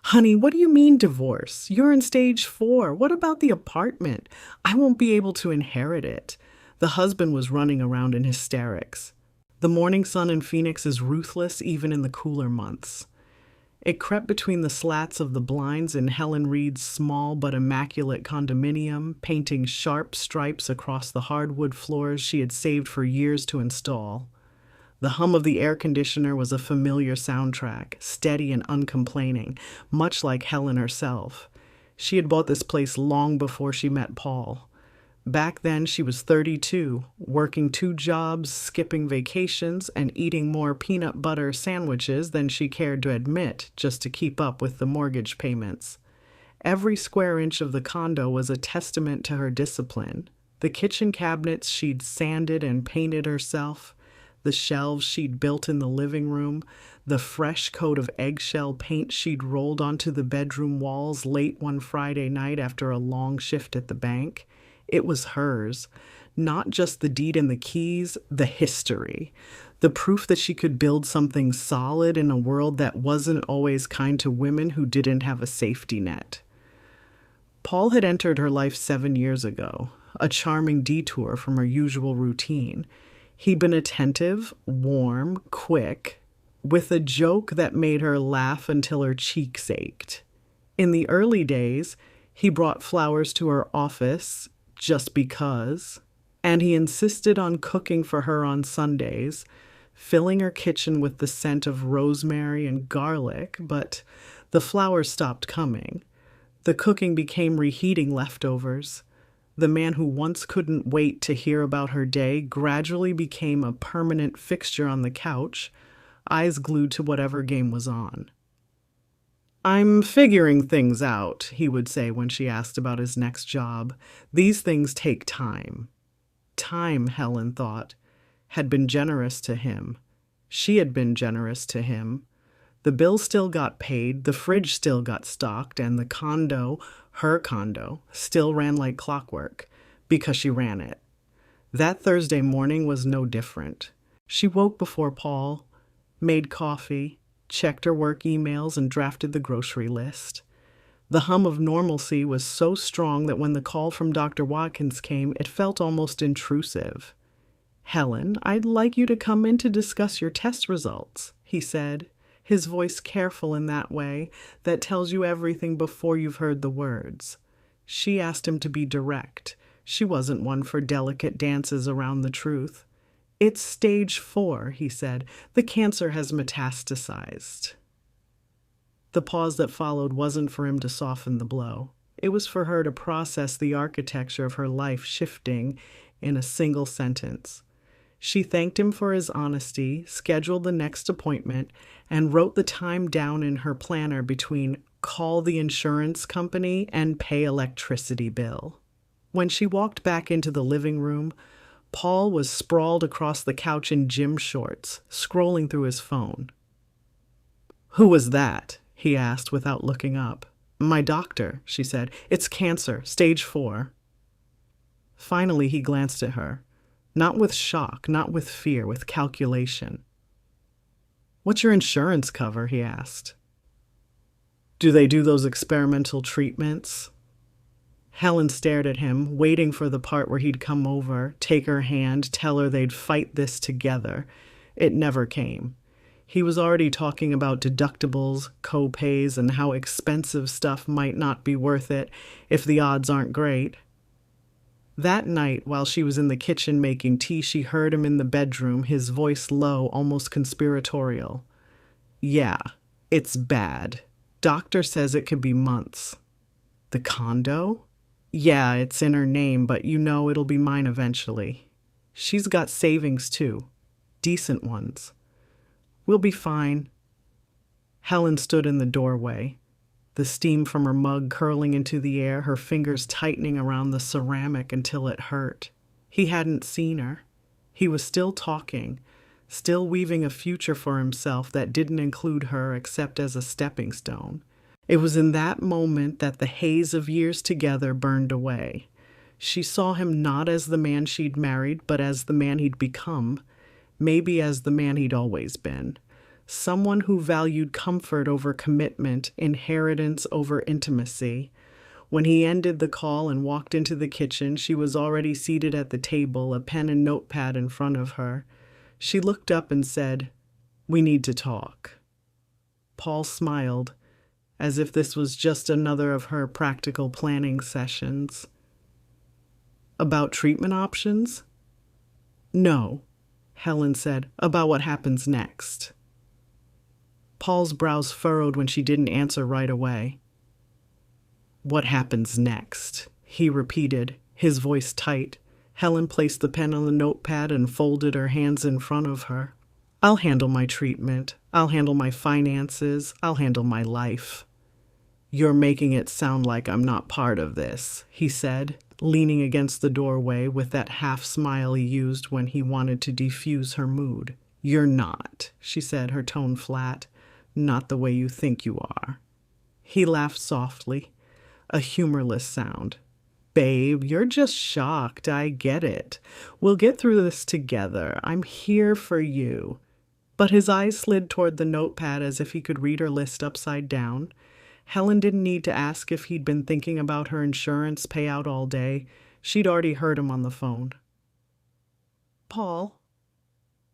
Honey, what do you mean divorce? You're in stage 4. What about the apartment? I won't be able to inherit it. The husband was running around in hysterics. The morning sun in Phoenix is ruthless even in the cooler months. It crept between the slats of the blinds in Helen Reed's small but immaculate condominium, painting sharp stripes across the hardwood floors she had saved for years to install. The hum of the air conditioner was a familiar soundtrack, steady and uncomplaining, much like Helen herself. She had bought this place long before she met Paul. Back then, she was 32, working 2 jobs, skipping vacations, and eating more peanut butter sandwiches than she cared to admit just to keep up with the mortgage payments. Every square inch of the condo was a testament to her discipline. The kitchen cabinets she'd sanded and painted herself, the shelves she'd built in the living room, the fresh coat of eggshell paint she'd rolled onto the bedroom walls late one Friday night after a long shift at the bank. It was hers. Not just the deed and the keys, the history. The proof that she could build something solid in a world that wasn't always kind to women who didn't have a safety net. Paul had entered her life 7 years ago, a charming detour from her usual routine. He'd been attentive, warm, quick, with a joke that made her laugh until her cheeks ached. In the early days, he brought flowers to her office just because, and he insisted on cooking for her on Sundays, filling her kitchen with the scent of rosemary and garlic, but the flowers stopped coming. The cooking became reheating leftovers. The man who once couldn't wait to hear about her day gradually became a permanent fixture on the couch, eyes glued to whatever game was on. "I'm figuring things out," he would say when she asked about his next job. "These things take time." Time, Helen thought, had been generous to him. She had been generous to him. The bill still got paid, the fridge still got stocked, and the condo, her condo, still ran like clockwork, because she ran it. That Thursday morning was no different. She woke before Paul, made coffee, checked her work emails, and drafted the grocery list. The hum of normalcy was so strong that when the call from Dr. Watkins came, it felt almost intrusive. "Helen, I'd like you to come in to discuss your test results," he said, his voice careful in that way that tells you everything before you've heard the words. She asked him to be direct. She wasn't one for delicate dances around the truth. "It's stage 4, he said. "The cancer has metastasized." The pause that followed wasn't for him to soften the blow. It was for her to process the architecture of her life shifting in a single sentence. She thanked him for his honesty, scheduled the next appointment, and wrote the time down in her planner between call the insurance company and pay electricity bill. When she walked back into the living room, Paul was sprawled across the couch in gym shorts, scrolling through his phone. "Who was that?" he asked without looking up. "My doctor," she said. "It's cancer, stage 4. Finally, he glanced at her. Not with shock, not with fear, with calculation. "What's your insurance cover?" he asked. "Do they do those experimental treatments?" Helen stared at him, waiting for the part where he'd come over, take her hand, tell her they'd fight this together. It never came. He was already talking about deductibles, co-pays, and how expensive stuff might not be worth it if the odds aren't great. That night, while she was in the kitchen making tea, she heard him in the bedroom, his voice low, almost conspiratorial. "Yeah, it's bad. Doctor says it could be months." "The condo?" "Yeah, it's in her name, but you know it'll be mine eventually. She's got savings, too. Decent ones. We'll be fine." Helen stood in the doorway, the steam from her mug curling into the air, her fingers tightening around the ceramic until it hurt. He hadn't seen her. He was still talking, still weaving a future for himself that didn't include her except as a stepping stone. It was in that moment that the haze of years together burned away. She saw him not as the man she'd married, but as the man he'd become, maybe as the man he'd always been. someone who valued comfort over commitment, inheritance over intimacy. When he ended the call and walked into the kitchen, she was already seated at the table, a pen and notepad in front of her. She looked up and said, "We need to talk." Paul smiled, as if this was just another of her practical planning sessions. "About treatment options?" "No," Helen said, "about what happens next." Paul's brows furrowed when she didn't answer right away. "What happens next?" he repeated, his voice tight. Helen placed the pen on the notepad and folded her hands in front of her. "I'll handle my treatment. I'll handle my finances. I'll handle my life." "You're making it sound like I'm not part of this," he said, leaning against the doorway with that half smile he used when he wanted to defuse her mood. "You're not," she said, her tone flat. "Not the way you think you are." He laughed softly, a humorless sound. "Babe, you're just shocked. I get it. We'll get through this together. I'm here for you." But his eyes slid toward the notepad as if he could read her list upside down. Helen didn't need to ask if he'd been thinking about her insurance payout all day. She'd already heard him on the phone. "Paul,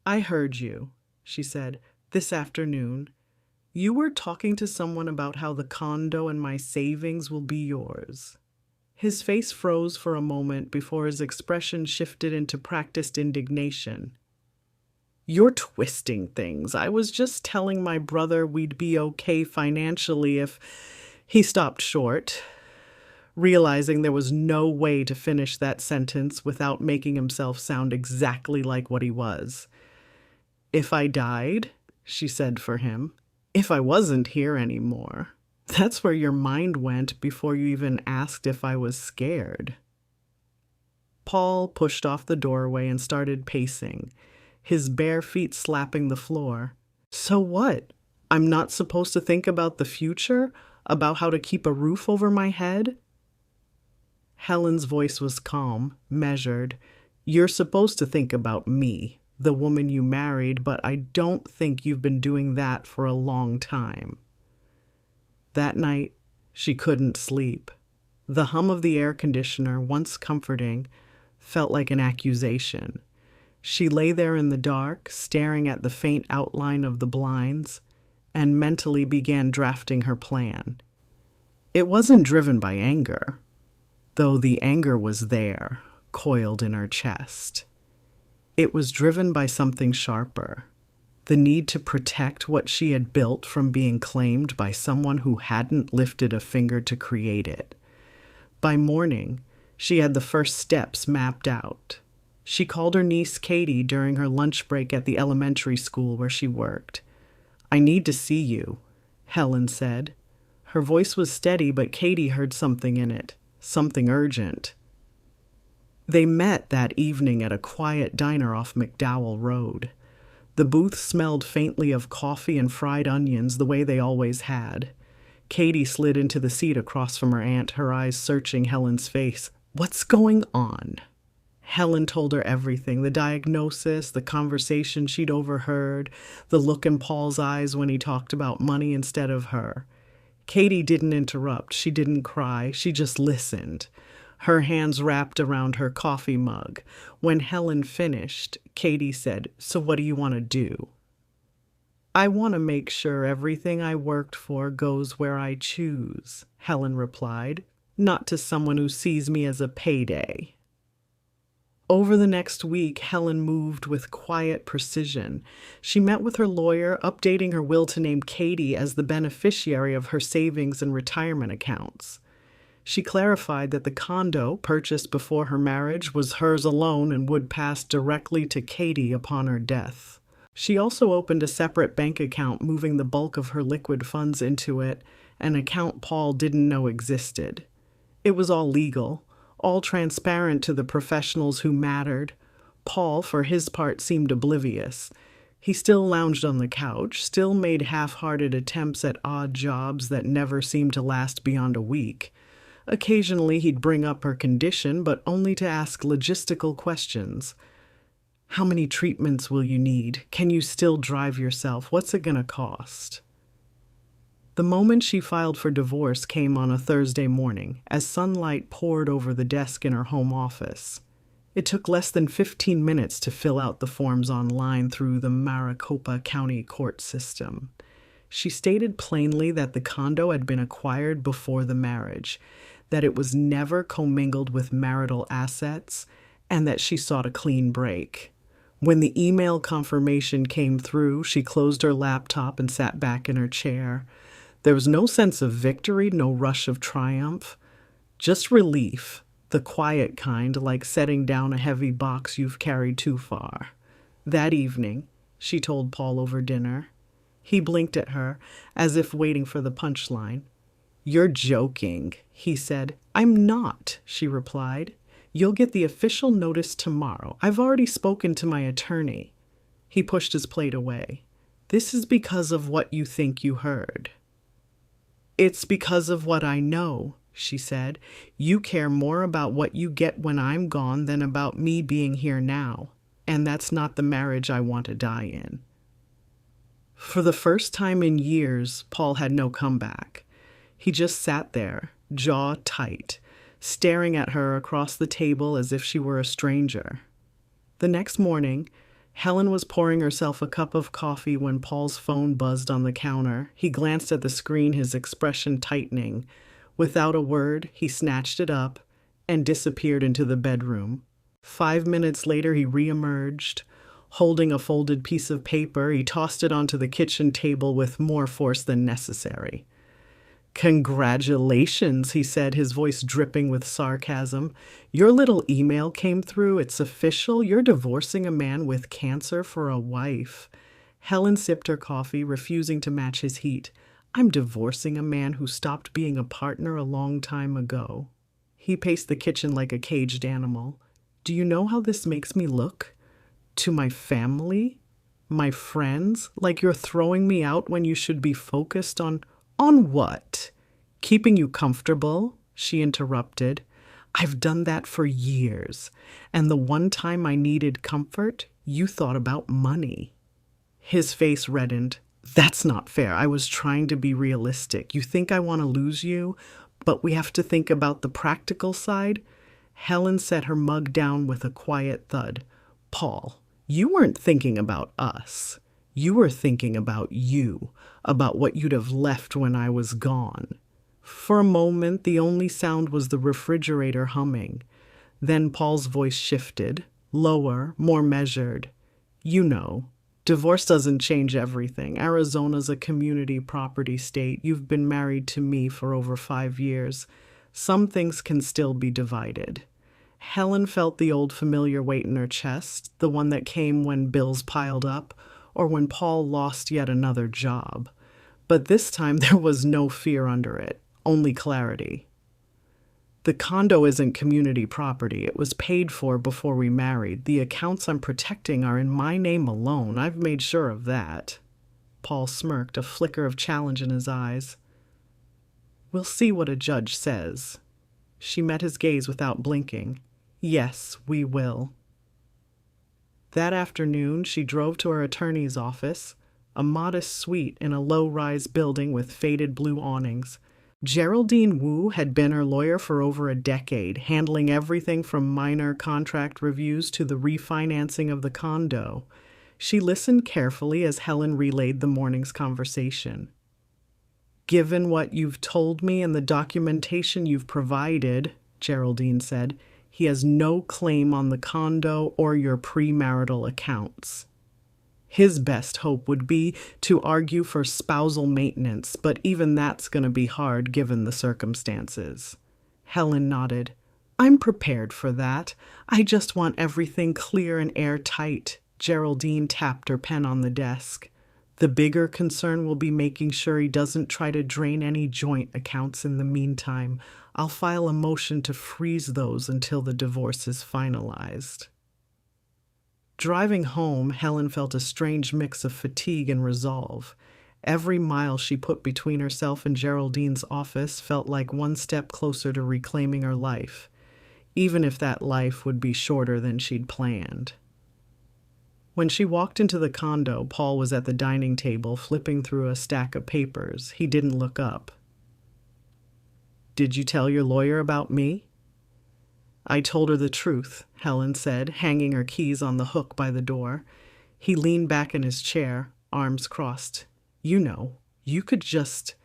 I heard you," she said, "this afternoon. You were talking to someone about how the condo and my savings will be yours." His face froze for a moment before his expression shifted into practiced indignation. "You're twisting things. I was just telling my brother we'd be okay financially if—" He stopped short, realizing there was no way to finish that sentence without making himself sound exactly like what he was. "If I died," she said for him. "If I wasn't here anymore." That's where your mind went before you even asked if I was scared. Paul pushed off the doorway and started pacing, his bare feet slapping the floor. "So what? I'm not supposed to think about the future? About how to keep a roof over my head?" Helen's voice was calm, measured. "You're supposed to think about me, the woman you married, but I don't think you've been doing that for a long time." That night, she couldn't sleep. The hum of the air conditioner, once comforting, felt like an accusation. She lay there in the dark, staring at the faint outline of the blinds, and mentally began drafting her plan. It wasn't driven by anger, though the anger was there, coiled in her chest. It was driven by something sharper, the need to protect what she had built from being claimed by someone who hadn't lifted a finger to create it. By morning, she had the first steps mapped out. She called her niece Katie during her lunch break at the elementary school where she worked. "I need to see you," Helen said. Her voice was steady, but Katie heard something in it, something urgent. They met that evening at a quiet diner off McDowell Road. The booth smelled faintly of coffee and fried onions the way they always had. Katie slid into the seat across from her aunt, her eyes searching Helen's face. "What's going on?" Helen told her everything, the diagnosis, the conversation she'd overheard, the look in Paul's eyes when he talked about money instead of her. Katie didn't interrupt. She didn't cry. She just listened, her hands wrapped around her coffee mug. When Helen finished, Katie said, "So what do you want to do?" "I want to make sure everything I worked for goes where I choose," Helen replied, "not to someone who sees me as a payday." Over the next week, Helen moved with quiet precision. She met with her lawyer, updating her will to name Katie as the beneficiary of her savings and retirement accounts. She clarified that the condo, purchased before her marriage, was hers alone and would pass directly to Katie upon her death. She also opened a separate bank account, moving the bulk of her liquid funds into it, an account Paul didn't know existed. It was all legal, all transparent to the professionals who mattered. Paul, for his part, seemed oblivious. He still lounged on the couch, still made half-hearted attempts at odd jobs that never seemed to last beyond a week. Occasionally he'd bring up her condition, but only to ask logistical questions. How many treatments will you need? Can you still drive yourself? What's it gonna cost? The moment she filed for divorce came on a Thursday morning, as sunlight poured over the desk in her home office. It took less than 15 minutes to fill out the forms online through the Maricopa County court system. She stated plainly that the condo had been acquired before the marriage, that it was never commingled with marital assets, and that she sought a clean break. When the email confirmation came through, she closed her laptop and sat back in her chair. There was no sense of victory, no rush of triumph, just relief, the quiet kind, like setting down a heavy box you've carried too far. That evening, she told Paul over dinner. He blinked at her, as if waiting for the punchline. "You're joking," he said. "I'm not," she replied. "You'll get the official notice tomorrow. I've already spoken to my attorney." He pushed his plate away. "This is because of what you think you heard." "It's because of what I know," she said. "You care more about what you get when I'm gone than about me being here now. And that's not the marriage I want to die in." For the first time in years, Paul had no comeback. He just sat there, jaw tight, staring at her across the table as if she were a stranger. The next morning, Helen was pouring herself a cup of coffee when Paul's phone buzzed on the counter. He glanced at the screen, his expression tightening. Without a word, he snatched it up and disappeared into the bedroom. 5 minutes later, he reemerged. Holding a folded piece of paper, he tossed it onto the kitchen table with more force than necessary. "Congratulations," he said, his voice dripping with sarcasm. "Your little email came through. It's official. You're divorcing a man with cancer for a wife." Helen sipped her coffee, refusing to match his heat. "I'm divorcing a man who stopped being a partner a long time ago." He paced the kitchen like a caged animal. "Do you know how this makes me look? To my family? My friends? Like you're throwing me out when you should be focused on what? Keeping you comfortable?" she interrupted. "I've done that for years. And the one time I needed comfort, you thought about money." His face reddened. "That's not fair. I was trying to be realistic. You think I want to lose you, but we have to think about the practical side?" Helen set her mug down with a quiet thud. "Paul, you weren't thinking about us. You were thinking about you, about what you'd have left when I was gone." For a moment, the only sound was the refrigerator humming. Then Paul's voice shifted, lower, more measured. "You know, divorce doesn't change everything. Arizona's a community property state. You've been married to me for over 5 years. Some things can still be divided." Helen felt the old familiar weight in her chest, the one that came when bills piled up, or when Paul lost yet another job. But this time there was no fear under it, only clarity. "The condo isn't community property. It was paid for before we married. The accounts I'm protecting are in my name alone. I've made sure of that." Paul smirked, a flicker of challenge in his eyes. "We'll see what a judge says." She met his gaze without blinking. "Yes, we will." That afternoon, she drove to her attorney's office, a modest suite in a low-rise building with faded blue awnings. Geraldine Wu had been her lawyer for over a decade, handling everything from minor contract reviews to the refinancing of the condo. She listened carefully as Helen relayed the morning's conversation. "Given what you've told me and the documentation you've provided," Geraldine said, "he has no claim on the condo or your premarital accounts. His best hope would be to argue for spousal maintenance, but even that's going to be hard given the circumstances." Helen nodded. "I'm prepared for that. I just want everything clear and airtight." Geraldine tapped her pen on the desk. "The bigger concern will be making sure he doesn't try to drain any joint accounts in the meantime. I'll file a motion to freeze those until the divorce is finalized." Driving home, Helen felt a strange mix of fatigue and resolve. Every mile she put between herself and Geraldine's office felt like one step closer to reclaiming her life, even if that life would be shorter than she'd planned. When she walked into the condo, Paul was at the dining table flipping through a stack of papers. He didn't look up. "Did you tell your lawyer about me?" "I told her the truth," Helen said, hanging her keys on the hook by the door. He leaned back in his chair, arms crossed. "You know, you could just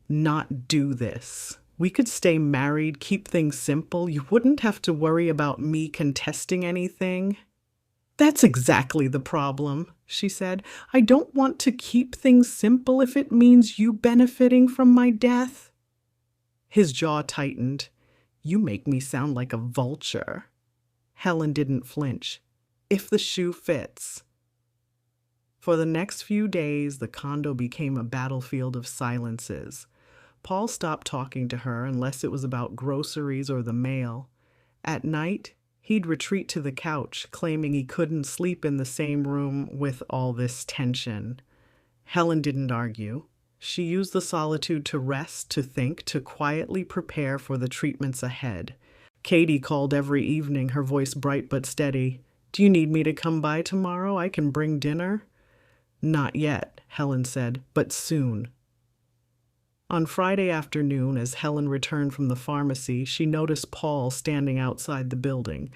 not do this. We could stay married, keep things simple. You wouldn't have to worry about me contesting anything." "That's exactly the problem," she said. "I don't want to keep things simple if it means you benefiting from my death." His jaw tightened. "You make me sound like a vulture." Helen didn't flinch. "If the shoe fits." For the next few days, the condo became a battlefield of silences. Paul stopped talking to her unless it was about groceries or the mail. At night, he'd retreat to the couch, claiming he couldn't sleep in the same room with all this tension. Helen didn't argue. She used the solitude to rest, to think, to quietly prepare for the treatments ahead. Katie called every evening, her voice bright but steady. "Do you need me to come by tomorrow? I can bring dinner." "Not yet," Helen said, "but soon." On Friday afternoon, as Helen returned from the pharmacy, she noticed Paul standing outside the building,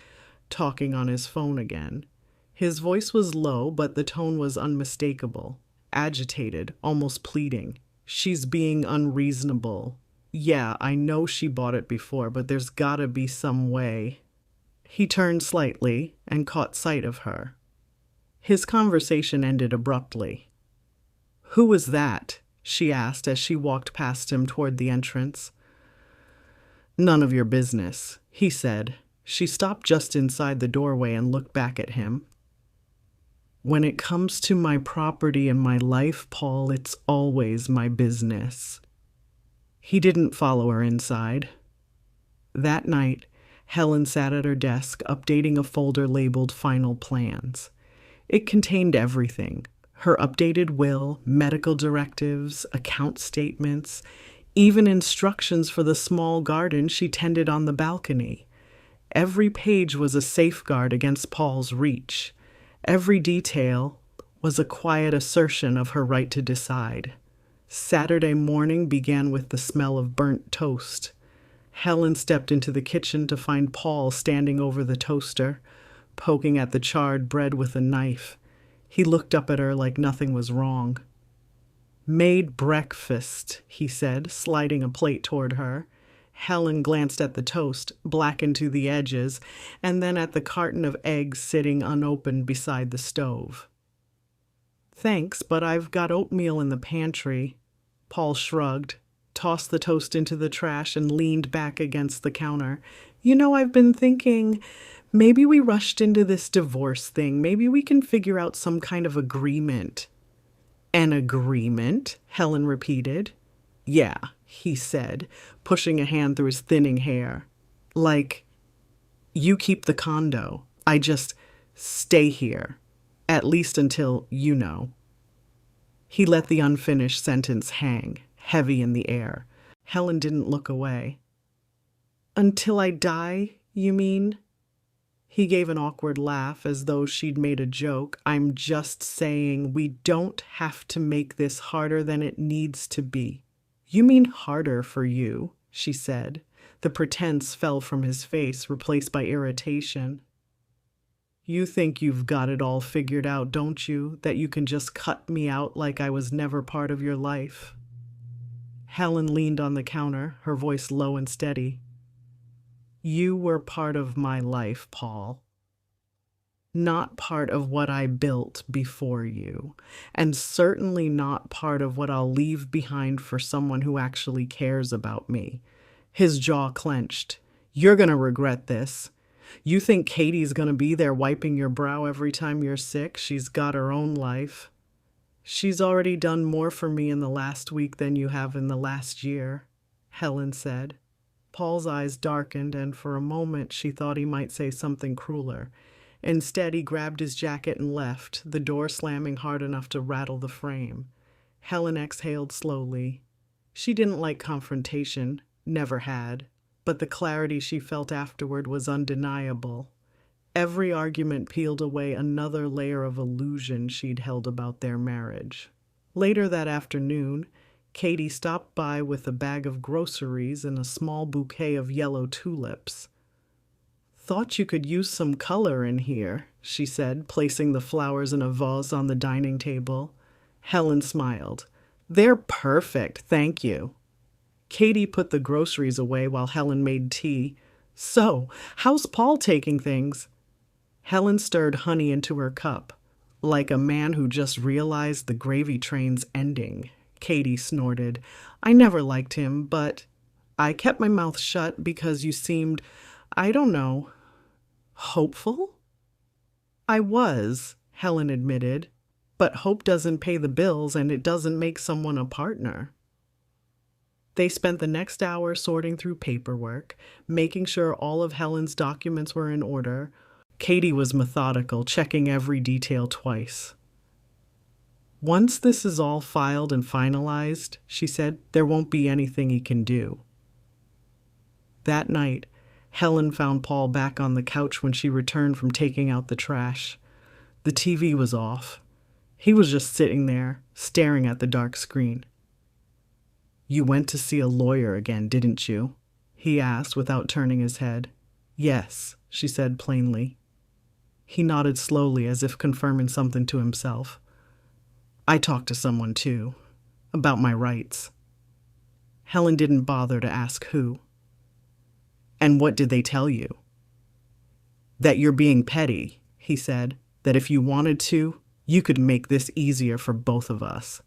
talking on his phone again. His voice was low, but the tone was unmistakable, agitated, almost pleading. "She's being unreasonable. Yeah, I know she bought it before, but there's gotta be some way." He turned slightly and caught sight of her. His conversation ended abruptly. "Who was that?" she asked as she walked past him toward the entrance. "None of your business," he said. She stopped just inside the doorway and looked back at him. "When it comes to my property and my life, Paul, it's always my business." He didn't follow her inside. That night, Helen sat at her desk, updating a folder labeled Final Plans. It contained everything: her updated will, medical directives, account statements, even instructions for the small garden she tended on the balcony. Every page was a safeguard against Paul's reach. Every detail was a quiet assertion of her right to decide. Saturday morning began with the smell of burnt toast. Helen stepped into the kitchen to find Paul standing over the toaster, poking at the charred bread with a knife. He looked up at her like nothing was wrong. "Made breakfast," he said, sliding a plate toward her. Helen glanced at the toast, blackened to the edges, and then at the carton of eggs sitting unopened beside the stove. "Thanks, but I've got oatmeal in the pantry." Paul shrugged, tossed the toast into the trash, and leaned back against the counter. "You know, I've been thinking, maybe we rushed into this divorce thing. Maybe we can figure out some kind of agreement." "An agreement?" Helen repeated. "Yeah," he said, pushing a hand through his thinning hair. "Like, you keep the condo. I just stay here. At least until you know." He let the unfinished sentence hang, heavy in the air. Helen didn't look away. "Until I die, you mean?" He gave an awkward laugh as though she'd made a joke. "I'm just saying we don't have to make this harder than it needs to be." "You mean harder for you," she said. The pretense fell from his face, replaced by irritation. "You think you've got it all figured out, don't you? That you can just cut me out like I was never part of your life?" Helen leaned on the counter, her voice low and steady. "You were part of my life, Paul. Not part of what I built before you, and certainly not part of what I'll leave behind for someone who actually cares about me." His jaw clenched. "You're going to regret this. You think Katie's going to be there wiping your brow every time you're sick? She's got her own life." "She's already done more for me in the last week than you have in the last year," Helen said. Paul's eyes darkened, and for a moment she thought he might say something crueler. Instead, he grabbed his jacket and left, the door slamming hard enough to rattle the frame. Helen exhaled slowly. She didn't like confrontation, never had, but the clarity she felt afterward was undeniable. Every argument peeled away another layer of illusion she'd held about their marriage. Later that afternoon, Katie stopped by with a bag of groceries and a small bouquet of yellow tulips. "Thought you could use some color in here," she said, placing the flowers in a vase on the dining table. Helen smiled. "They're perfect, thank you." Katie put the groceries away while Helen made tea. "So, how's Paul taking things?" Helen stirred honey into her cup. "Like a man who just realized the gravy train's ending," Katie snorted. "I never liked him, but I kept my mouth shut because you seemed, I don't know, hopeful?" "I was," Helen admitted, "but hope doesn't pay the bills and it doesn't make someone a partner." They spent the next hour sorting through paperwork, making sure all of Helen's documents were in order. Katie was methodical, checking every detail twice. "Once this is all filed and finalized," she said, "there won't be anything he can do." That night, Helen found Paul back on the couch when she returned from taking out the trash. The TV was off. He was just sitting there, staring at the dark screen. "You went to see a lawyer again, didn't you?" he asked without turning his head. "Yes," she said plainly. He nodded slowly as if confirming something to himself. "I talked to someone too, about my rights." Helen didn't bother to ask who. "And what did they tell you?" "That you're being petty," he said, "that if you wanted to, you could make this easier for both of us."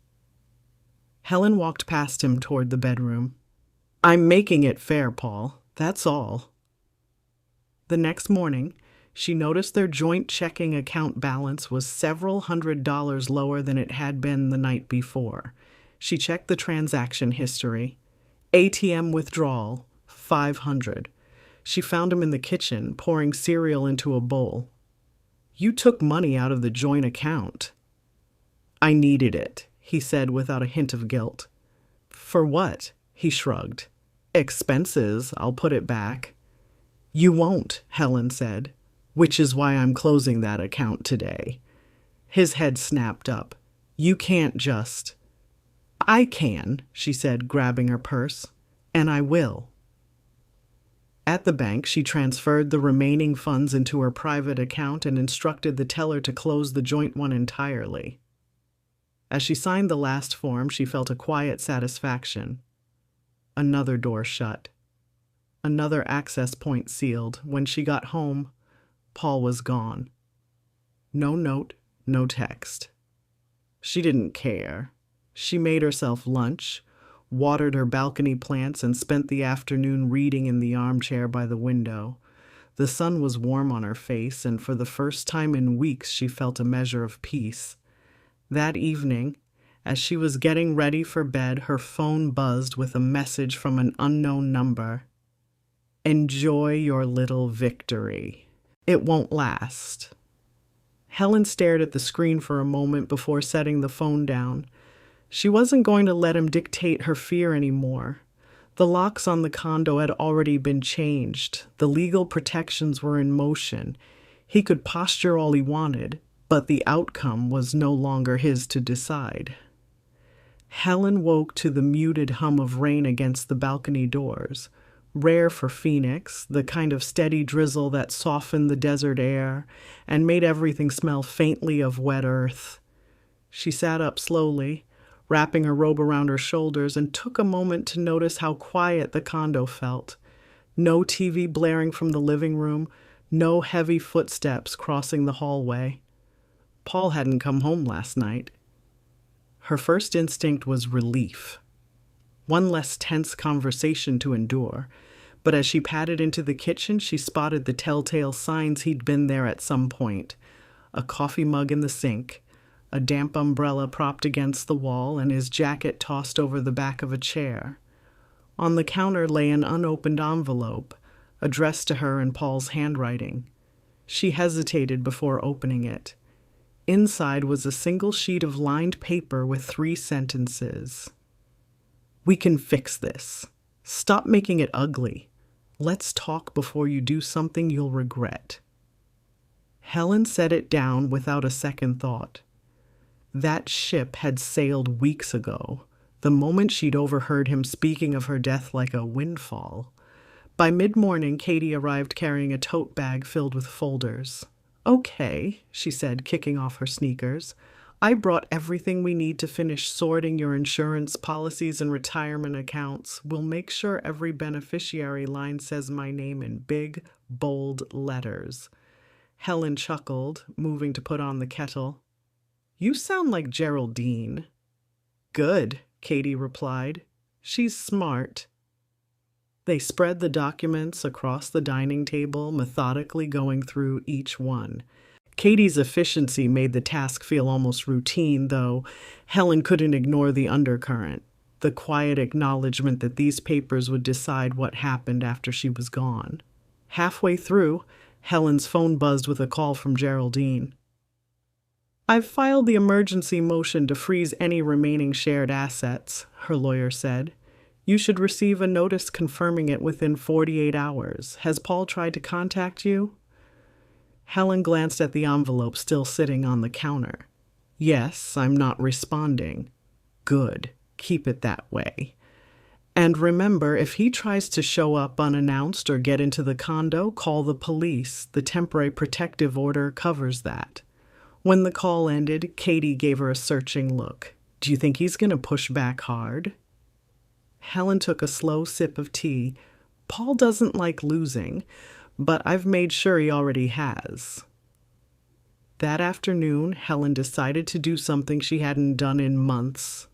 Helen walked past him toward the bedroom. "I'm making it fair, Paul. That's all." The next morning, she noticed their joint checking account balance was several $100s lower than it had been the night before. She checked the transaction history. ATM withdrawal, $500. She found him in the kitchen, pouring cereal into a bowl. "You took money out of the joint account." "I needed it," he said without a hint of guilt. "For what?" he shrugged. "Expenses, I'll put it back." "You won't," Helen said, "which is why I'm closing that account today." His head snapped up. "You can't just—" "I can," she said, grabbing her purse, "and I will." At the bank, she transferred the remaining funds into her private account and instructed the teller to close the joint one entirely. As she signed the last form, she felt a quiet satisfaction. Another door shut. Another access point sealed. When she got home, Paul was gone. No note, no text. She didn't care. She made herself lunch, watered her balcony plants, and spent the afternoon reading in the armchair by the window. The sun was warm on her face, and for the first time in weeks she felt a measure of peace. That evening, as she was getting ready for bed, her phone buzzed with a message from an unknown number. "Enjoy your little victory. It won't last." Helen stared at the screen for a moment before setting the phone down. She wasn't going to let him dictate her fear anymore. The locks on the condo had already been changed. The legal protections were in motion. He could posture all he wanted, but the outcome was no longer his to decide. Helen woke to the muted hum of rain against the balcony doors. Rare for Phoenix, the kind of steady drizzle that softened the desert air and made everything smell faintly of wet earth. She sat up slowly, wrapping her robe around her shoulders, and took a moment to notice how quiet the condo felt. No TV blaring from the living room, no heavy footsteps crossing the hallway. Paul hadn't come home last night. Her first instinct was relief. One less tense conversation to endure. But as she padded into the kitchen, she spotted the telltale signs he'd been there at some point. A coffee mug in the sink, a damp umbrella propped against the wall, and his jacket tossed over the back of a chair. On the counter lay an unopened envelope, addressed to her in Paul's handwriting. She hesitated before opening it. Inside was a single sheet of lined paper with 3 sentences. "We can fix this. Stop making it ugly. Let's talk before you do something you'll regret." Helen set it down without a second thought. That ship had sailed weeks ago, the moment she'd overheard him speaking of her death like a windfall. By mid-morning, Katie arrived carrying a tote bag filled with folders. "Okay," she said, kicking off her sneakers. "I brought everything we need to finish sorting your insurance policies and retirement accounts. We'll make sure every beneficiary line says my name in big, bold letters." Helen chuckled, moving to put on the kettle. "You sound like Geraldine." "Good," Katie replied. "She's smart." They spread the documents across the dining table, methodically going through each one. Katie's efficiency made the task feel almost routine, though Helen couldn't ignore the undercurrent, the quiet acknowledgement that these papers would decide what happened after she was gone. Halfway through, Helen's phone buzzed with a call from Geraldine. "I've filed the emergency motion to freeze any remaining shared assets," her lawyer said. "You should receive a notice confirming it within 48 hours. Has Paul tried to contact you?" Helen glanced at the envelope still sitting on the counter. "Yes, I'm not responding." "Good. Keep it that way. And remember, if he tries to show up unannounced or get into the condo, call the police. The temporary protective order covers that." When the call ended, Katie gave her a searching look. "Do you think he's going to push back hard?" Helen took a slow sip of tea. "Paul doesn't like losing, but I've made sure he already has." That afternoon, Helen decided to do something she hadn't done in months.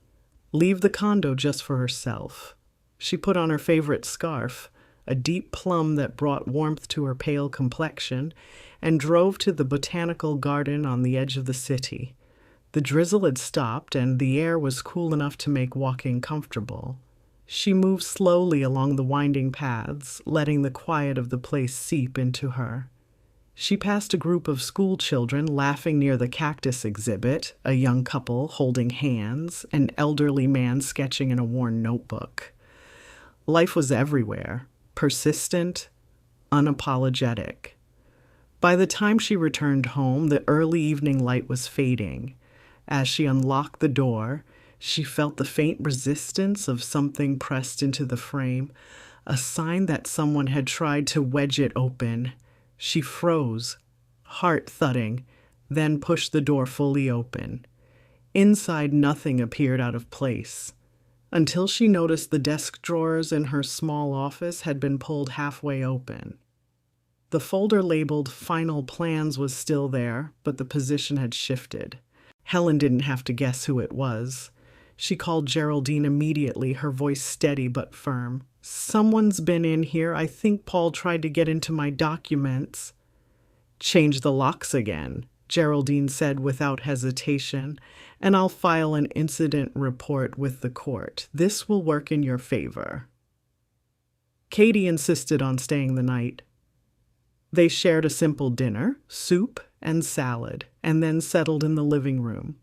Leave the condo just for herself. She put on her favorite scarf, a deep plum that brought warmth to her pale complexion, and drove to the botanical garden on the edge of the city. The drizzle had stopped, and the air was cool enough to make walking comfortable. She moved slowly along the winding paths, letting the quiet of the place seep into her. She passed a group of school children laughing near the cactus exhibit, a young couple holding hands, an elderly man sketching in a worn notebook. Life was everywhere, persistent, unapologetic. By the time she returned home, the early evening light was fading. As she unlocked the door, she felt the faint resistance of something pressed into the frame, a sign that someone had tried to wedge it open. She froze, heart thudding, then pushed the door fully open. Inside, nothing appeared out of place, until she noticed the desk drawers in her small office had been pulled halfway open. The folder labeled Final Plans was still there, but the position had shifted. Helen didn't have to guess who it was. She called Geraldine immediately, her voice steady but firm. "Someone's been in here. I think Paul tried to get into my documents." "Change the locks again," Geraldine said without hesitation, "and I'll file an incident report with the court. This will work in your favor." Katie insisted on staying the night. They shared a simple dinner, soup and salad, and then settled in the living room.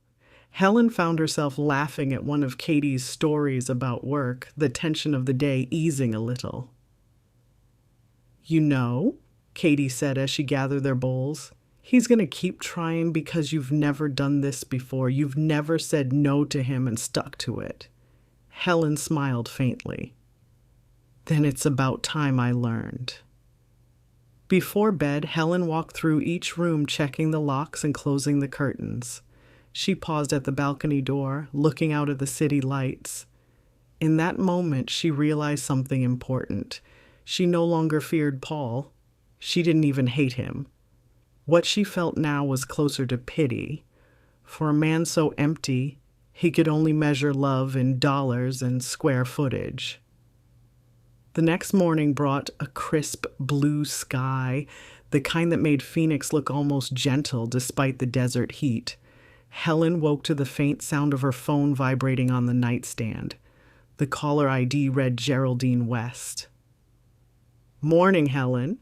Helen found herself laughing at one of Katie's stories about work, the tension of the day easing a little. "You know," Katie said as she gathered their bowls, "he's going to keep trying because you've never done this before. You've never said no to him and stuck to it." Helen smiled faintly. "Then it's about time I learned." Before bed, Helen walked through each room, checking the locks and closing the curtains. She paused at the balcony door, looking out at the city lights. In that moment, she realized something important. She no longer feared Paul. She didn't even hate him. What she felt now was closer to pity. For a man so empty, he could only measure love in dollars and square footage. The next morning brought a crisp blue sky, the kind that made Phoenix look almost gentle despite the desert heat. Helen woke to the faint sound of her phone vibrating on the nightstand. The caller ID read Geraldine West. "Morning, Helen."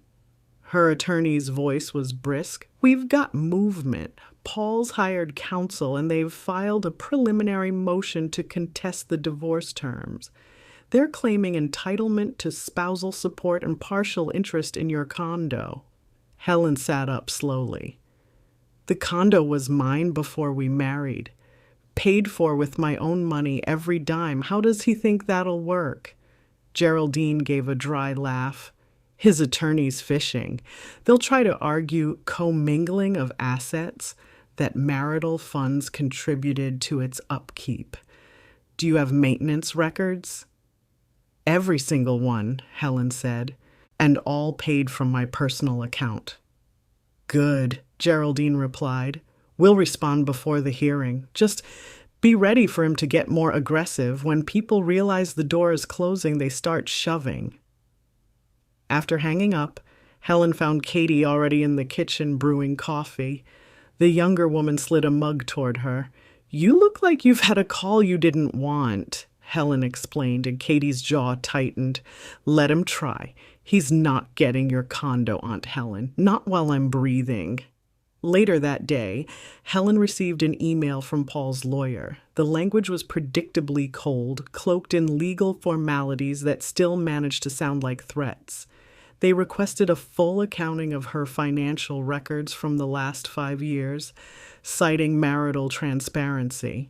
Her attorney's voice was brisk. "We've got movement. Paul's hired counsel, and they've filed a preliminary motion to contest the divorce terms. They're claiming entitlement to spousal support and partial interest in your condo." Helen sat up slowly. The condo was mine before we married. Paid for with my own money every dime. How does he think that'll work? Geraldine gave a dry laugh. His attorney's fishing. They'll try to argue commingling of assets, that marital funds contributed to its upkeep. Do you have maintenance records? Every single one, Helen said, and all paid from my personal account. Good, Geraldine replied. We'll respond before the hearing. Just be ready for him to get more aggressive. When people realize the door is closing, they start shoving. After hanging up, Helen found Katie already in the kitchen brewing coffee. The younger woman slid a mug toward her. You look like you've had a call you didn't want, Helen explained, and Katie's jaw tightened. Let him try. He's not getting your condo, Aunt Helen. Not while I'm breathing. Later that day, Helen received an email from Paul's lawyer. The language was predictably cold, cloaked in legal formalities that still managed to sound like threats. They requested a full accounting of her financial records from the last 5 years, citing marital transparency.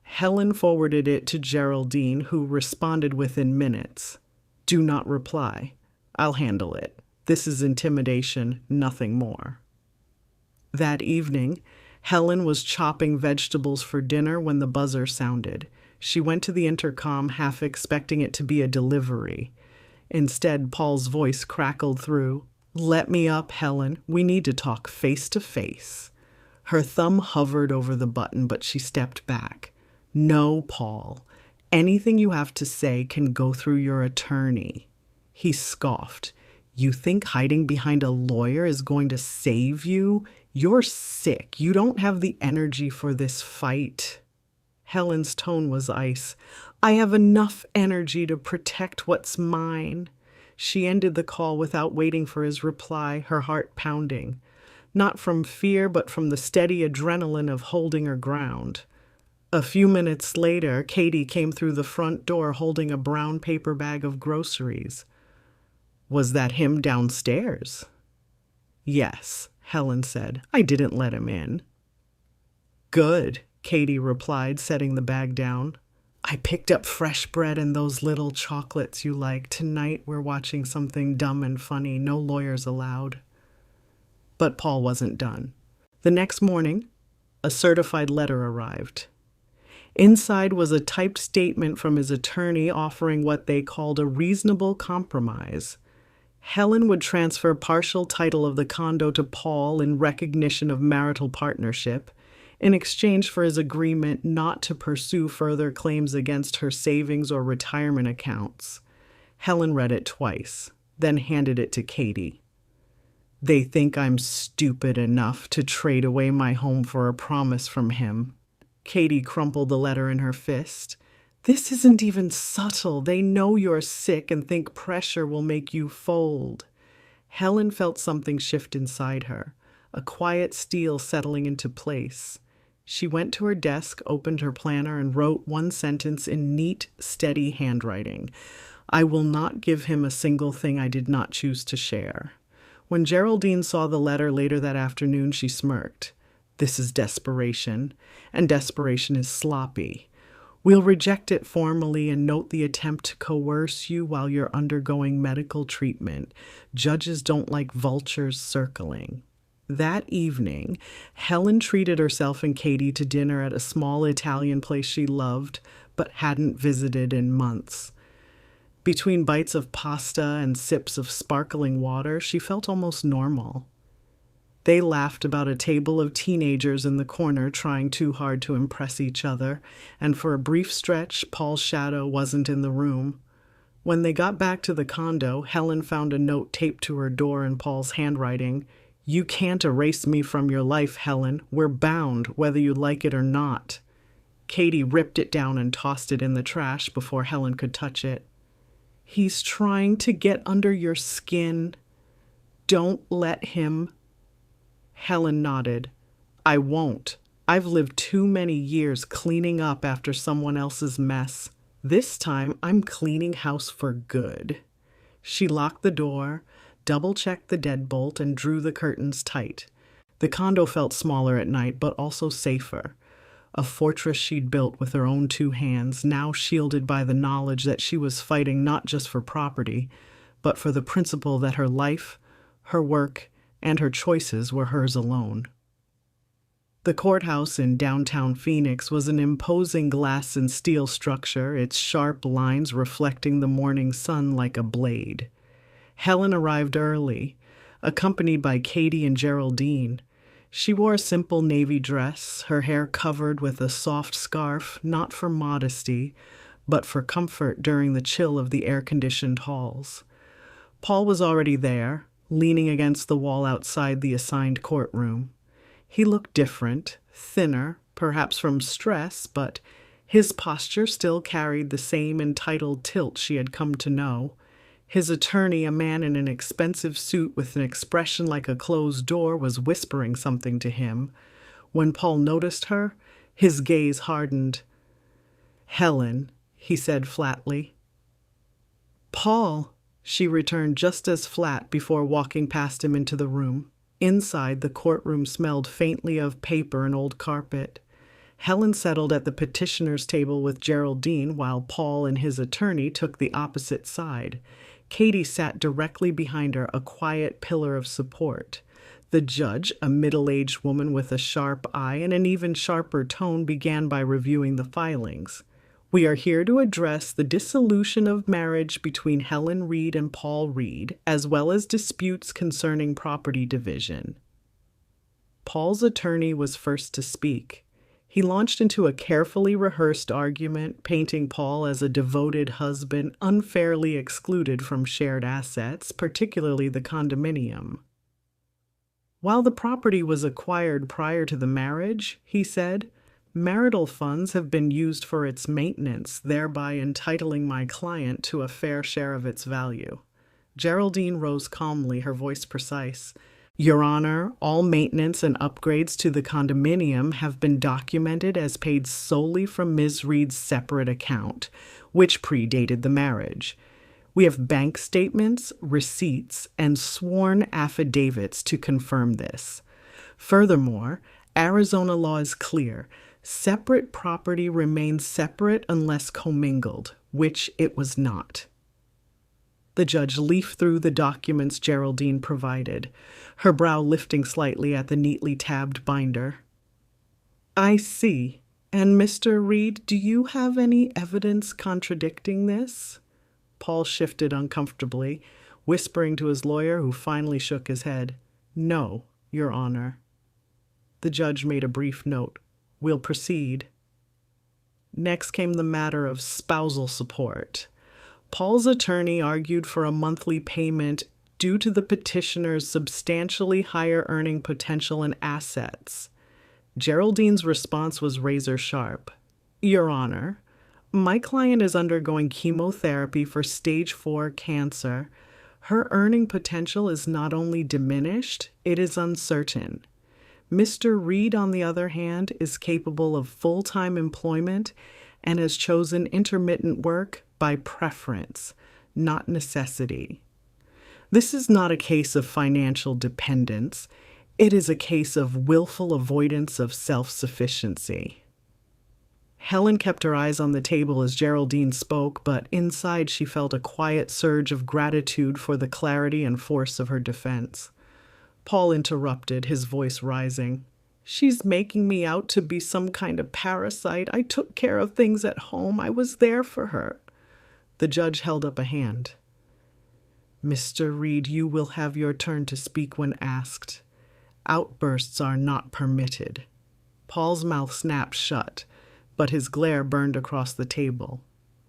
Helen forwarded it to Geraldine, who responded within minutes. Do not reply. I'll handle it. This is intimidation, nothing more. That evening, Helen was chopping vegetables for dinner when the buzzer sounded. She went to the intercom, half expecting it to be a delivery. Instead, Paul's voice crackled through. Let me up, Helen. We need to talk face to face. Her thumb hovered over the button, but she stepped back. No, Paul. Anything you have to say can go through your attorney. He scoffed. You think hiding behind a lawyer is going to save you? You're sick. You don't have the energy for this fight. Helen's tone was ice. I have enough energy to protect what's mine. She ended the call without waiting for his reply, her heart pounding. Not from fear, but from the steady adrenaline of holding her ground. A few minutes later, Katie came through the front door holding a brown paper bag of groceries. Was that him downstairs? Yes, Helen said. I didn't let him in. Good, Katie replied, setting the bag down. I picked up fresh bread and those little chocolates you like. Tonight we're watching something dumb and funny. No lawyers allowed. But Paul wasn't done. The next morning, a certified letter arrived. Inside was a typed statement from his attorney offering what they called a reasonable compromise. Helen would transfer partial title of the condo to Paul in recognition of marital partnership, in exchange for his agreement not to pursue further claims against her savings or retirement accounts. Helen read it twice, then handed it to Katie. They think I'm stupid enough to trade away my home for a promise from him. Katie crumpled the letter in her fist. This isn't even subtle. They know you're sick and think pressure will make you fold. Helen felt something shift inside her, a quiet steel settling into place. She went to her desk, opened her planner, and wrote one sentence in neat, steady handwriting. I will not give him a single thing I did not choose to share. When Geraldine saw the letter later that afternoon, she smirked. This is desperation, and desperation is sloppy. We'll reject it formally and note the attempt to coerce you while you're undergoing medical treatment. Judges don't like vultures circling. That evening, Helen treated herself and Katie to dinner at a small Italian place she loved but hadn't visited in months. Between bites of pasta and sips of sparkling water, she felt almost normal. They laughed about a table of teenagers in the corner trying too hard to impress each other, and for a brief stretch, Paul's shadow wasn't in the room. When they got back to the condo, Helen found a note taped to her door in Paul's handwriting. You can't erase me from your life, Helen. We're bound, whether you like it or not. Katie ripped it down and tossed it in the trash before Helen could touch it. He's trying to get under your skin. Don't let him. Helen nodded. I won't. I've lived too many years cleaning up after someone else's mess. This time, I'm cleaning house for good. She locked the door, double-checked the deadbolt, and drew the curtains tight. The condo felt smaller at night, but also safer. A fortress she'd built with her own two hands, now shielded by the knowledge that she was fighting not just for property, but for the principle that her life, her work, and her choices were hers alone. The courthouse in downtown Phoenix was an imposing glass and steel structure, its sharp lines reflecting the morning sun like a blade. Helen arrived early, accompanied by Katie and Geraldine. She wore a simple navy dress, her hair covered with a soft scarf, not for modesty, but for comfort during the chill of the air-conditioned halls. Paul was already there, leaning against the wall outside the assigned courtroom. He looked different, thinner, perhaps from stress, but his posture still carried the same entitled tilt she had come to know. His attorney, a man in an expensive suit with an expression like a closed door, was whispering something to him. When Paul noticed her, his gaze hardened. "Helen," he said flatly. "Paul," she returned just as flat before walking past him into the room. Inside, the courtroom smelled faintly of paper and old carpet. Helen settled at the petitioner's table with Geraldine, while Paul and his attorney took the opposite side. Katie sat directly behind her, a quiet pillar of support. The judge, a middle-aged woman with a sharp eye and an even sharper tone, began by reviewing the filings. "We are here to address the dissolution of marriage between Helen Reed and Paul Reed, as well as disputes concerning property division." Paul's attorney was first to speak. He launched into a carefully rehearsed argument, painting Paul as a devoted husband unfairly excluded from shared assets, particularly the condominium. "While the property was acquired prior to the marriage," he said, "marital funds have been used for its maintenance, thereby entitling my client to a fair share of its value." Geraldine rose calmly, her voice precise. "Your Honor, all maintenance and upgrades to the condominium have been documented as paid solely from Ms. Reed's separate account, which predated the marriage. We have bank statements, receipts, and sworn affidavits to confirm this. Furthermore, Arizona law is clear. Separate property remains separate unless commingled, which it was not." The judge leafed through the documents Geraldine provided, her brow lifting slightly at the neatly tabbed binder. "I see. And Mr. Reed, do you have any evidence contradicting this?" Paul shifted uncomfortably, whispering to his lawyer, who finally shook his head. "No, Your Honor." The judge made a brief note. "We'll proceed." Next came the matter of spousal support. Paul's attorney argued for a monthly payment due to the petitioner's substantially higher earning potential and assets. Geraldine's response was razor sharp. "Your Honor, my client is undergoing chemotherapy for stage 4 cancer. Her earning potential is not only diminished, it is uncertain. Mr. Reed, on the other hand, is capable of full-time employment and has chosen intermittent work by preference, not necessity. This is not a case of financial dependence. It is a case of willful avoidance of self-sufficiency." Helen kept her eyes on the table as Geraldine spoke, but inside she felt a quiet surge of gratitude for the clarity and force of her defense. Paul interrupted, his voice rising. "She's making me out to be some kind of parasite. I took care of things at home. I was there for her." The judge held up a hand. "Mr. Reed, you will have your turn to speak when asked. Outbursts are not permitted." Paul's mouth snapped shut, but his glare burned across the table.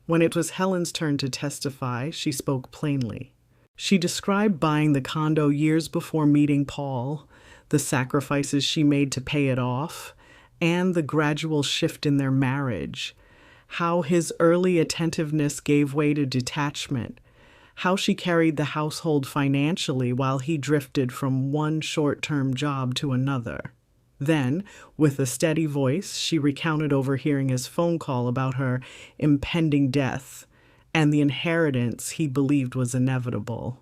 When it was Helen's turn to testify, she spoke plainly. She described buying the condo years before meeting Paul, the sacrifices she made to pay it off, and the gradual shift in their marriage, how his early attentiveness gave way to detachment, how she carried the household financially while he drifted from one short-term job to another. Then, with a steady voice, she recounted overhearing his phone call about her impending death and the inheritance he believed was inevitable.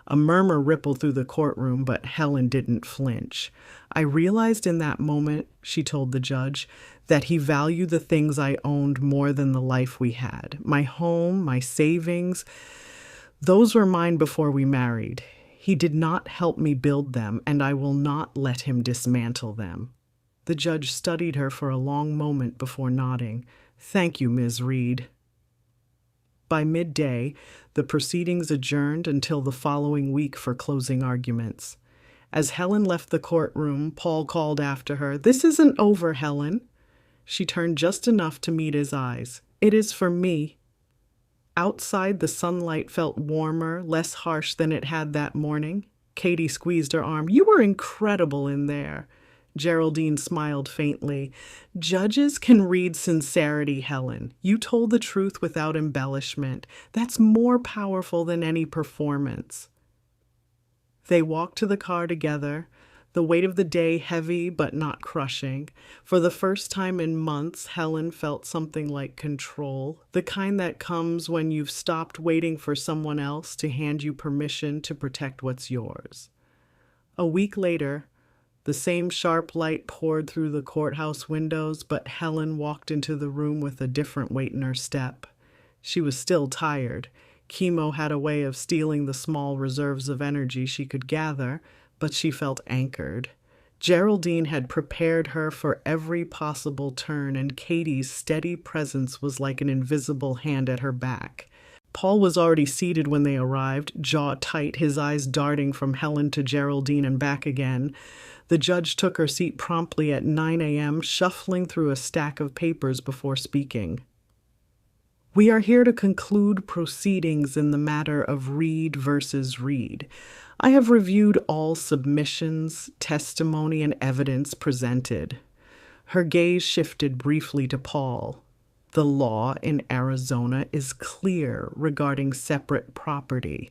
A murmur rippled through the courtroom, but Helen didn't flinch. I realized in that moment, she told the judge, that he valued the things I owned more than the life we had. My home, my savings, those were mine before we married. He did not help me build them, and I will not let him dismantle them. The judge studied her for a long moment before nodding. Thank you, Ms. Reed. By midday, the proceedings adjourned until the following week for closing arguments. As Helen left the courtroom, Paul called after her, "This isn't over, Helen." She turned just enough to meet his eyes. "It is for me." Outside, the sunlight felt warmer, less harsh than it had that morning. Katie squeezed her arm. "You were incredible in there." Geraldine smiled faintly. "Judges can read sincerity, Helen. You told the truth without embellishment. That's more powerful than any performance." They walked to the car together, the weight of the day heavy but not crushing. For the first time in months, Helen felt something like control, the kind that comes when you've stopped waiting for someone else to hand you permission to protect what's yours. A week later, the same sharp light poured through the courthouse windows, but Helen walked into the room with a different weight in her step. She was still tired. Chemo had a way of stealing the small reserves of energy she could gather, but she felt anchored. Geraldine had prepared her for every possible turn, and Katie's steady presence was like an invisible hand at her back. Paul was already seated when they arrived, jaw tight, his eyes darting from Helen to Geraldine and back again. The judge took her seat promptly at 9 a.m., shuffling through a stack of papers before speaking. "We are here to conclude proceedings in the matter of Reed versus Reed. I have reviewed all submissions, testimony, and evidence presented." Her gaze shifted briefly to Paul. "The law in Arizona is clear regarding separate property.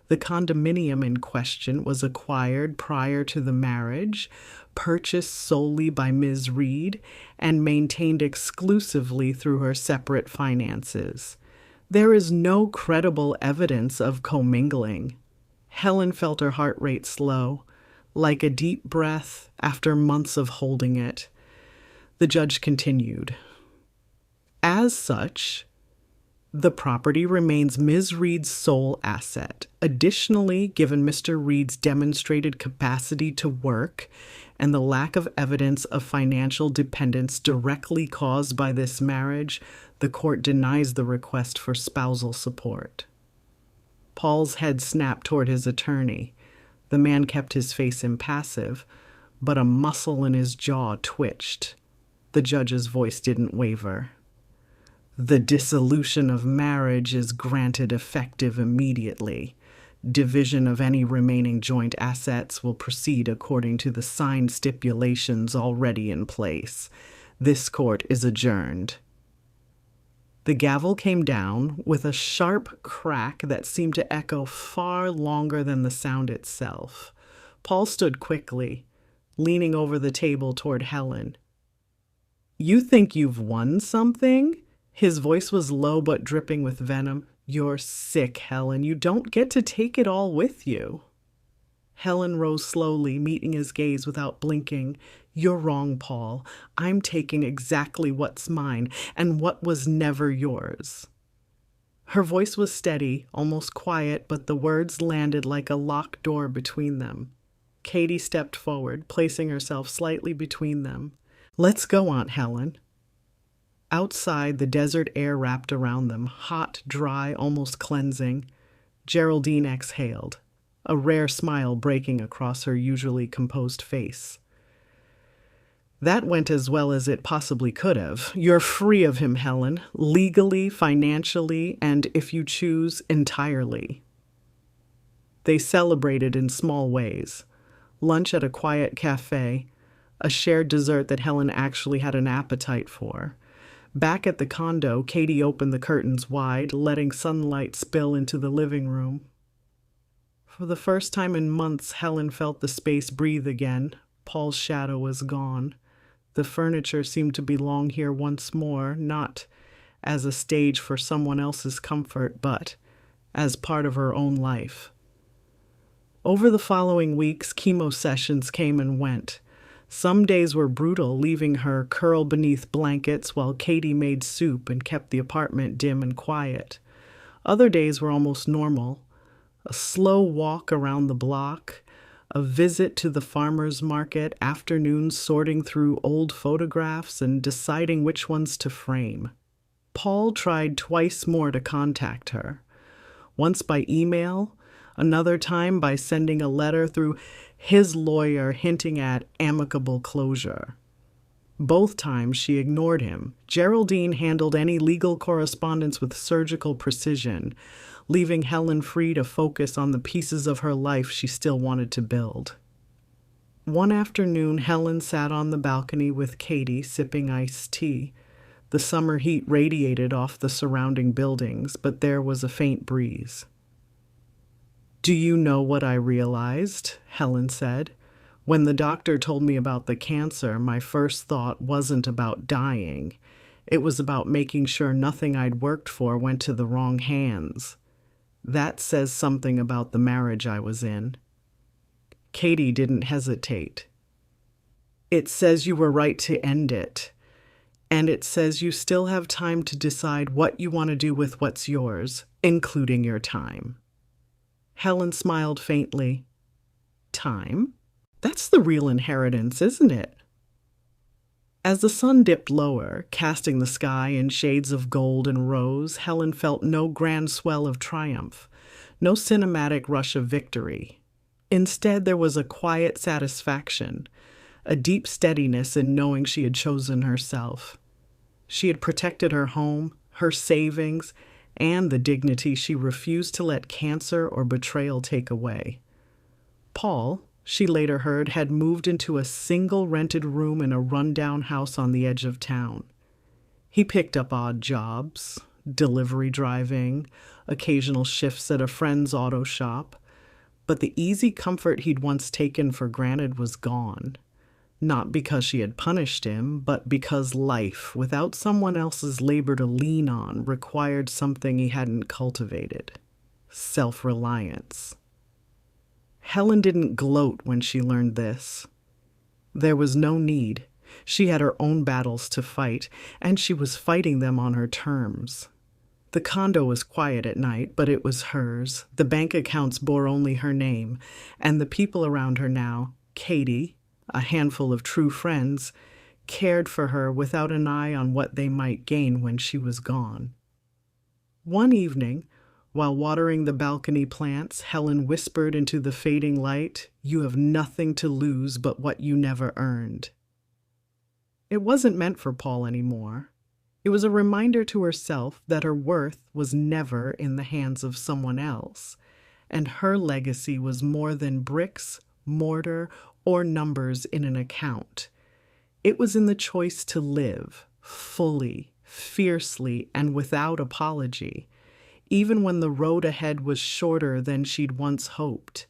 The condominium in question was acquired prior to the marriage, purchased solely by Ms. Reed, and maintained exclusively through her separate finances. There is no credible evidence of commingling." Helen felt her heart rate slow, like a deep breath after months of holding it. The judge continued. "As such, the property remains Ms. Reed's sole asset. Additionally, given Mr. Reed's demonstrated capacity to work and the lack of evidence of financial dependence directly caused by this marriage, the court denies the request for spousal support." Paul's head snapped toward his attorney. The man kept his face impassive, but a muscle in his jaw twitched. The judge's voice didn't waver. "The dissolution of marriage is granted effective immediately. Division of any remaining joint assets will proceed according to the signed stipulations already in place. This court is adjourned." The gavel came down with a sharp crack that seemed to echo far longer than the sound itself. Paul stood quickly, leaning over the table toward Helen. "You think you've won something?" His voice was low but dripping with venom. "You're sick, Helen. You don't get to take it all with you." Helen rose slowly, meeting his gaze without blinking. "You're wrong, Paul. I'm taking exactly what's mine and what was never yours." Her voice was steady, almost quiet, but the words landed like a locked door between them. Katie stepped forward, placing herself slightly between them. "Let's go, Aunt Helen." Outside, the desert air wrapped around them, hot, dry, almost cleansing. Geraldine exhaled, a rare smile breaking across her usually composed face. "That went as well as it possibly could have. You're free of him, Helen, legally, financially, and, if you choose, entirely." They celebrated in small ways. Lunch at a quiet cafe, a shared dessert that Helen actually had an appetite for. Back at the condo, Katie opened the curtains wide, letting sunlight spill into the living room. For the first time in months, Helen felt the space breathe again. Paul's shadow was gone. The furniture seemed to belong here once more, not as a stage for someone else's comfort, but as part of her own life. Over the following weeks, chemo sessions came and went. Some days were brutal, leaving her curl beneath blankets while Katie made soup and kept the apartment dim and quiet. Other days were almost normal. A slow walk around the block, a visit to the farmer's market, afternoons sorting through old photographs and deciding which ones to frame. Paul tried twice more to contact her, once by email, another time by sending a letter through his lawyer hinting at amicable closure. Both times she ignored him. Geraldine handled any legal correspondence with surgical precision, leaving Helen free to focus on the pieces of her life she still wanted to build. One afternoon, Helen sat on the balcony with Katie, sipping iced tea. The summer heat radiated off the surrounding buildings, but there was a faint breeze. "Do you know what I realized?" Helen said. "When the doctor told me about the cancer, my first thought wasn't about dying. It was about making sure nothing I'd worked for went to the wrong hands. That says something about the marriage I was in." Katie didn't hesitate. "It says you were right to end it. And it says you still have time to decide what you want to do with what's yours, including your time." Helen smiled faintly. "Time? That's the real inheritance, isn't it?" As the sun dipped lower, casting the sky in shades of gold and rose, Helen felt no grand swell of triumph, no cinematic rush of victory. Instead, there was a quiet satisfaction, a deep steadiness in knowing she had chosen herself. She had protected her home, her savings, and the dignity she refused to let cancer or betrayal take away. Paul, she later heard, had moved into a single rented room in a rundown house on the edge of town. He picked up odd jobs, delivery driving, occasional shifts at a friend's auto shop, but the easy comfort he'd once taken for granted was gone. Not because she had punished him, but because life, without someone else's labor to lean on, required something he hadn't cultivated: self-reliance. Helen didn't gloat when she learned this. There was no need. She had her own battles to fight, and she was fighting them on her terms. The condo was quiet at night, but it was hers. The bank accounts bore only her name, and the people around her now, Katie, a handful of true friends, cared for her without an eye on what they might gain when she was gone. One evening, while watering the balcony plants, Helen whispered into the fading light, "You have nothing to lose but what you never earned." It wasn't meant for Paul anymore. It was a reminder to herself that her worth was never in the hands of someone else, and her legacy was more than bricks, mortar, or numbers in an account. It was in the choice to live fully, fiercely, and without apology, even when the road ahead was shorter than she'd once hoped.